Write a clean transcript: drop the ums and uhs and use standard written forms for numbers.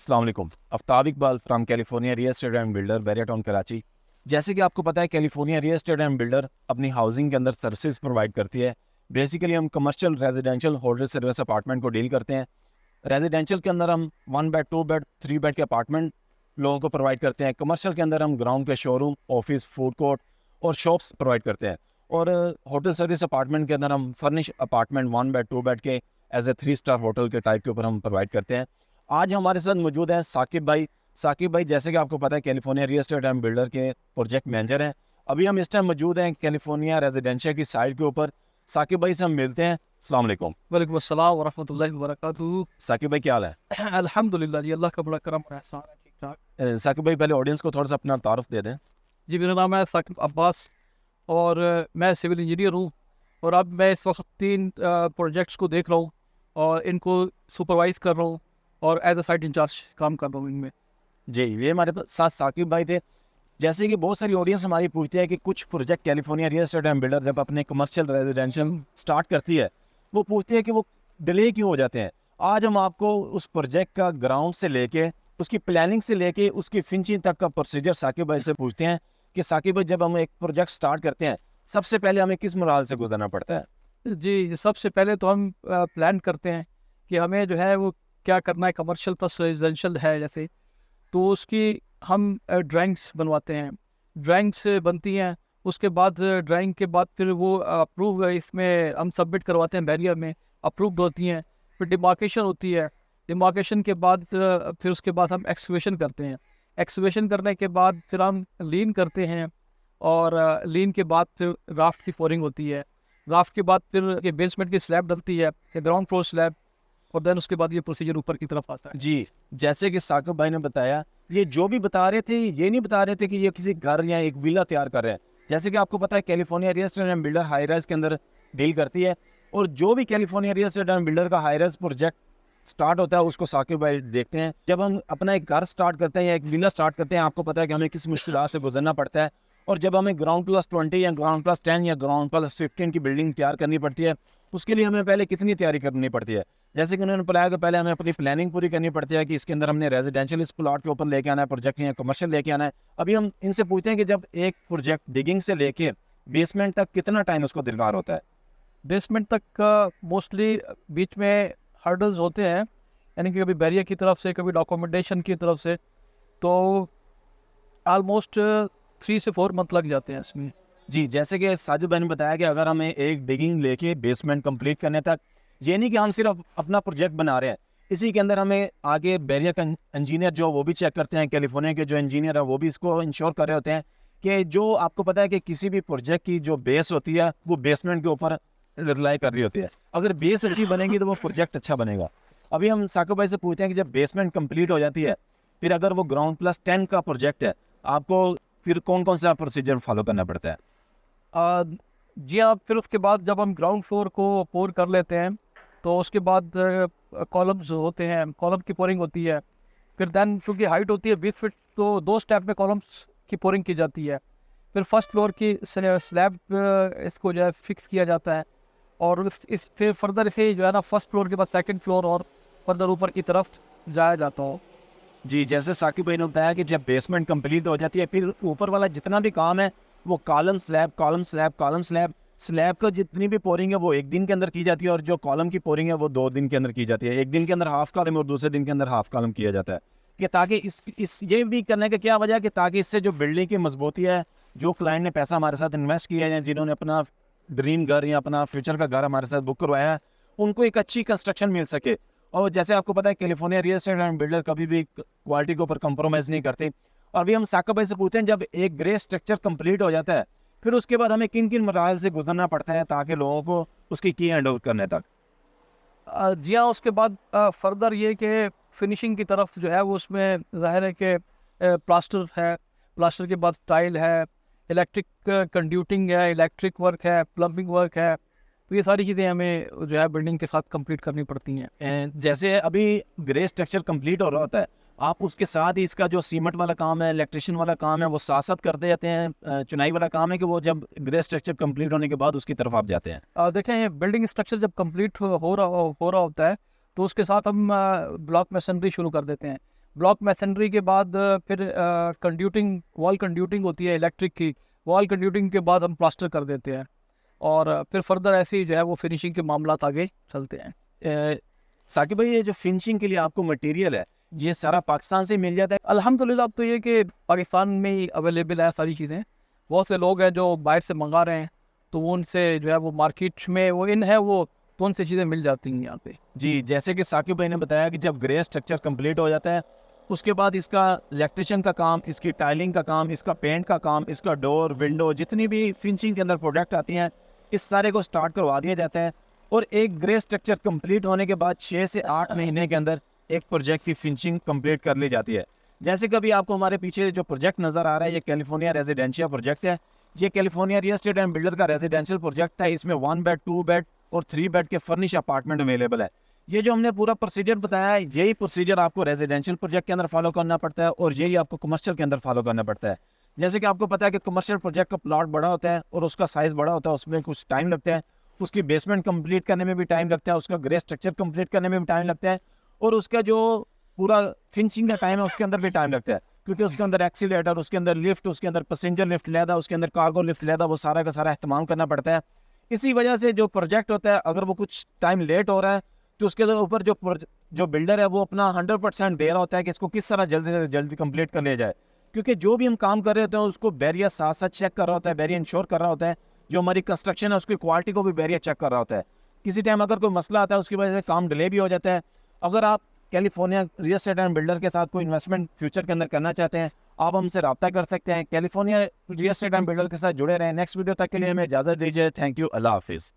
अस्सलाम वालेकुम। Aftab Iqbal from California real estate and builder Bahria town Karachi. जैसे कि आपको पता है California real estate and builder अपनी हाउसिंग के अंदर सर्विसेज प्रोवाइड करती है। बेसिकली हम commercial residential holder service apartment को डील करते हैं। रेजिडेंशियल के अंदर हम 1 बेड 2 बेड 3 बेड के अपार्टमेंट लोगों को प्रोवाइड करते हैं। कमर्शियल के अंदर हम ग्राउंड के शोरूम, ऑफिस, फूड कोर्ट और शॉप्स प्रोवाइड करते हैं। और होटल सर्विस अपार्टमेंट के अंदर हम फर्निश अपार्टमेंट 1 बेड 2 बेड के एज ए 3 स्टार होटल के टाइप के ऊपर हम प्रोवाइड करते हैं। आज हमारे साथ मौजूद हैं साकिब भाई। साकिब भाई जैसे कि आपको पता है California real estate and builder के प्रोजेक्ट मैनेजर हैं। अभी हम इस टाइम मौजूद हैं कैलिफोर्निया रेजिडेंशियल की साइड के ऊपर। साकिब भाई से हम मिलते हैं। अस्सलाम वालेकुम। वालेकुम अस्सलाम वरहमतुल्लाहि वबरकातुहू। साकिब भाई क्या हाल है? अल्हम्दुलिल्लाह जी, अल्लाह का बड़ा करम और एहसान है, ठीक ठाक। साकिब भाई पहले ऑडियंस को थोड़ा सा अपना तारुफ दे दें। जी, मेरा नाम है साकिब अब्बास और मैं सिविल इंजीनियर हूँ। और अब मैं इस वक्त 3 प्रोजेक्ट्स को देख रहा हूँ और इनको सुपरवाइज कर रहा हूँ और एज अ साइट इंचार्ज काम कर रहा हूँ इनमें। जी, ये हमारे साथ साकिब भाई थे। जैसे कि बहुत सारी ऑडियंस हमारी पूछती है कि कुछ project California real estate and builder जब अपने कमर्शियल रेजिडेंशियल स्टार्ट करती है, वो पूछती है कि वो डिले क्यों हो जाते हैं। आज हम आपको उस प्रोजेक्ट का ग्राउंड से लेके उसकी प्लानिंग से लेके उसकी फिनिशिंग तक का प्रोसीजर साकिब भाई से पूछते हैं कि साकिब भाई जब हम एक प्रोजेक्ट स्टार्ट करते हैं सबसे पहले हमें किस मराहल से गुजरना पड़ता है? जी, सबसे पहले तो हम प्लान करते हैं कि हमें जो है वो क्या करना है। कमर्शियल प्लस रेजिडेंशियल है जैसे, तो उसकी हम ड्राइंग्स बनवाते हैं। ड्राइंग्स बनती हैं, उसके बाद ड्राइंग के बाद फिर वो अप्रूव इसमें हम सबमिट करवाते हैं, बैरियर में अप्रूव्ड होती हैं। फिर डिमार्केशन होती है। डिमार्केशन के बाद फिर उसके बाद हम एक्सकवेशन करते हैं। एक्सकवेशन करने के बाद फिर हम लीन करते हैं और लीन के बाद फिर राफ्ट की फोरिंग होती है। राफ्ट के बाद फिर ये बेसमेंट की स्लैब डलती है, ग्राउंड फ्लोर स्लैब, और देन उसके बाद ये प्रोसीजर ऊपर की तरफ आता है। जी, जैसे कि साकिब भाई ने बताया, ये जो भी बता रहे थे ये नहीं बता रहे थे कि ये किसी घर या एक विला तैयार कर रहे हैं। जैसे कि आपको पता है California real estate and builder high rise के अंदर डील करती है और जो भी California real estate and builder का हाई राइज प्रोजेक्ट स्टार्ट होता है उसको साकिब भाई देखते हैं। जब हम अपना एक घर स्टार्ट करते हैं या एक विला स्टार्ट करते हैं, आपको पता है कि हमें किस मुश्किलात से गुजरना पड़ता है। और जब हमें ग्राउंड प्लस 20 या ग्राउंड प्लस 10 या ग्राउंड प्लस 15 की बिल्डिंग तैयार करनी पड़ती है, उसके लिए हमें पहले कितनी तैयारी करनी पड़ती है। जैसे कि उन्होंने बताया कि पहले हमें अपनी प्लानिंग पूरी करनी पड़ती है कि इसके अंदर हमने रेजिडेंशियल इस प्लॉट के ऊपर लेके आना है, प्रोजेक्ट या कमर्शियल लेके आना है। अभी हम इनसे पूछते हैं कि जब एक प्रोजेक्ट डिगिंग से लेके बेसमेंट तक कितना टाइम उसको दरकार होता है? बेसमेंट तक का मोस्टली बीच में हर्डल्स होते हैं, यानी कि कभी बैरियर की तरफ से, कभी डॉक्यूमेंटेशन की तरफ से, तो ऑलमोस्ट 3 से 4 मंथ लग जाते हैं इसमें। जी, जैसे कि साजिद भाई ने बताया कि अगर हमें एक डिगिंग लेके बेसमेंट कंप्लीट करने तक, ये नहीं कि हम सिर्फ अपना प्रोजेक्ट बना रहे हैं, इसी के अंदर हमें आगे बैरियर का इंजीनियर जो वो भी चेक करते हैं, कैलिफोर्निया के जो इंजीनियर है वो भी इसको इंश्योर कर रहे होते हैं कि जो आपको पता है कि किसी भी प्रोजेक्ट की जो बेस होती है वो बेसमेंट के ऊपर रिलाई कर रही होती है। अगर बेस अच्छी बनेगी तो वो प्रोजेक्ट अच्छा बनेगा। अभी हम साकिब भाई से पूछते हैं कि जब बेसमेंट कंप्लीट हो जाती है, फिर अगर वो ग्राउंड प्लस 10 का प्रोजेक्ट है, आपको फिर कौन कौन सा प्रोसीजर फॉलो करना पड़ता है? आ, जी हाँ, फिर उसके बाद जब हम ग्राउंड फ्लोर को पोर कर लेते हैं तो उसके बाद कॉलम्स होते हैं, कॉलम की पोरिंग होती है। फिर देन क्योंकि हाइट होती है 20 फीट, तो 2 स्टेप में कॉलम्स की पोरिंग की जाती है। फिर फर्स्ट फ्लोर की स्लैब इसको जो है फिक्स किया जाता है और इस फिर फर्दर इसे जो है ना फर्स्ट फ्लोर के बाद सेकंड फ्लोर और फर्दर ऊपर की तरफ जाया जाता हो। जी, जैसे साकिब भाई ने बताया कि जब बेसमेंट कंप्लीट हो जाती है फिर ऊपर वाला जितना भी काम है वो column slab column slab column slab slab का जितनी भी पोरिंग है वो एक दिन के अंदर की जाती है और जो कॉलम की पोरिंग है वो 2 दिन के अंदर की जाती है। एक दिन के अंदर हाफ कॉलम और दूसरे दिन के अंदर हाफ कॉलम किया जाता है कि ताकि इस ये भी करने का क्या वजह है कि ताकि इससे जो बिल्डिंग की मजबूती है, जो क्लाइंट ने पैसा हमारे साथ इन्वेस्ट किया है, जिन्होंने अपना ड्रीम घर या अपना फ्यूचर का घर हमारे साथ बुक करवाया है, उनको एक अच्छी कंस्ट्रक्शन मिल सके। और जैसे आपको पता है California real estate and builder कभी भी क्वालिटी के ऊपर कंप्रोमाइज़ नहीं करते। और अभी हम साकिब भाई से पूछते हैं जब एक ग्रे स्ट्रक्चर कंप्लीट हो जाता है फिर उसके बाद हमें किन किन मराहल से गुजरना पड़ता है ताकि लोगों को उसकी की हैंड ओवर करने तक? जी हाँ, उसके बाद फर्दर ये कि फिनिशिंग की तरफ जो है वो उसमें ज़ाहिर है कि प्लास्टर है, प्लास्टर के बाद टाइल है, इलेक्ट्रिक कंड्यूटिंग है, इलेक्ट्रिक वर्क है, प्लम्बिंग वर्क है। तो ये सारी चीज़ें हमें जो है बिल्डिंग के साथ कंप्लीट करनी पड़ती हैं। जैसे अभी ग्रे स्ट्रक्चर कंप्लीट हो रहा होता है, आप उसके साथ ही इसका जो सीमेंट वाला काम है, इलेक्ट्रिशियन वाला काम है, वो साथ साथ करते जाते हैं? चुनाई वाला काम है कि वो जब ग्रे स्ट्रक्चर कंप्लीट होने के बाद उसकी तरफ आप जाते हैं? देखें, ये बिल्डिंग स्ट्रक्चर जब कंप्लीट हो रहा होता है तो उसके साथ हम ब्लॉक मैसनरी शुरू कर देते हैं। ब्लॉक मैसनरी के बाद फिर कंड्यूटिंग, वॉल कंड्यूटिंग होती है इलेक्ट्रिक की, वॉल कंड्यूटिंग के बाद हम प्लास्टर कर देते हैं और फिर फर्दर ऐसे ही जो है वो फिनिशिंग के मामलात आगे चलते हैं। साकिब भाई, ये जो फिनिशिंग के लिए आपको मटेरियल है ये सारा पाकिस्तान से मिल जाता है? अल्हम्दुलिल्लाह अब तो ये कि पाकिस्तान में ही अवेलेबल है सारी चीज़ें। बहुत से लोग हैं जो बाहर से मंगा रहे हैं, तो वो उनसे जो है वो मार्केट में वो इन है वो, तो उनसे चीज़ें मिल जाती हैं यहाँ पे। जी, जैसे कि साकिब भाई ने बताया कि जब ग्रे स्ट्रक्चर कंप्लीट हो जाता है उसके बाद इसका इलेक्ट्रिशियन का काम, इसकी टाइलिंग का काम, इसका पेंट का काम, इसका डोर, विंडो, जितनी भी फिनिशिंग के अंदर प्रोडक्ट आती हैं इस सारे को स्टार्ट करवा दिया जाता है। और एक ग्रे स्ट्रक्चर कंप्लीट होने के बाद 6 से 8 महीने के अंदर एक प्रोजेक्ट की फिनिशिंग कंप्लीट कर ली जाती है। जैसे कि अभी आपको हमारे पीछे जो प्रोजेक्ट नज़र आ रहा है ये कैलिफोर्निया रेजिडेंशियल प्रोजेक्ट है। ये California real estate and builder का रेजिडेंशियल प्रोजेक्ट है। इसमें 1 बेड, 2 बेड और 3 बेड के फर्निश अपार्टमेंट अवेलेबल है। ये जो हमने पूरा प्रोसीजर बताया है यही प्रोसीजर आपको रेजिडेंशियल प्रोजेक्ट के अंदर फॉलो करना पड़ता है और यही आपको कमर्शियल के अंदर फॉलो करना पड़ता है। जैसे कि आपको पता है कि कमर्शियल प्रोजेक्ट का प्लॉट बड़ा होता है और उसका साइज़ बड़ा होता है, उसमें कुछ टाइम लगता है, उसकी बेसमेंट कंप्लीट करने में भी टाइम लगता है, उसका ग्रे स्ट्रक्चर कंप्लीट करने में भी टाइम लगता है और उसका जो पूरा फिनिशिंग का टाइम है उसके अंदर भी टाइम लगता है, क्योंकि उसके अंदर एक्सीलेटर, उसके अंदर लिफ्ट, उसके अंदर पैसेंजर लिफ्ट लेदा, उसके अंदर कार्गो लिफ्ट लेदा, वो सारा का सारा इस्तेमाल करना पड़ता है। इसी वजह से जो प्रोजेक्ट होता है अगर वो कुछ टाइम लेट हो रहा है तो उसके ऊपर जो बिल्डर है वो अपना 100% दे रहा होता है कि इसको किस तरह जल्दी से जल्दी कंप्लीट कर लिया जाए, क्योंकि जो भी हम काम कर रहे होते हैं उसको बैरियर साथ साथ चेक कर रहा होता है, बैरियर इंश्योर कर रहा होता है। जो हमारी कंस्ट्रक्शन है उसकी क्वालिटी को भी बैरियर चेक कर रहा होता है। किसी टाइम अगर कोई मसला आता है उसकी वजह से काम डिले भी हो जाता है। अगर आप California real estate and builder के साथ कोई इन्वेस्टमेंट फ्यूचर के अंदर करना चाहते हैं आप हमसे रब्ता कर सकते हैं। California real estate and builder के साथ जुड़े रहें। नेक्स्ट वीडियो तक के लिए हमें इजाज़त दीजिए। Thank you. अल्लाह हाफिज़।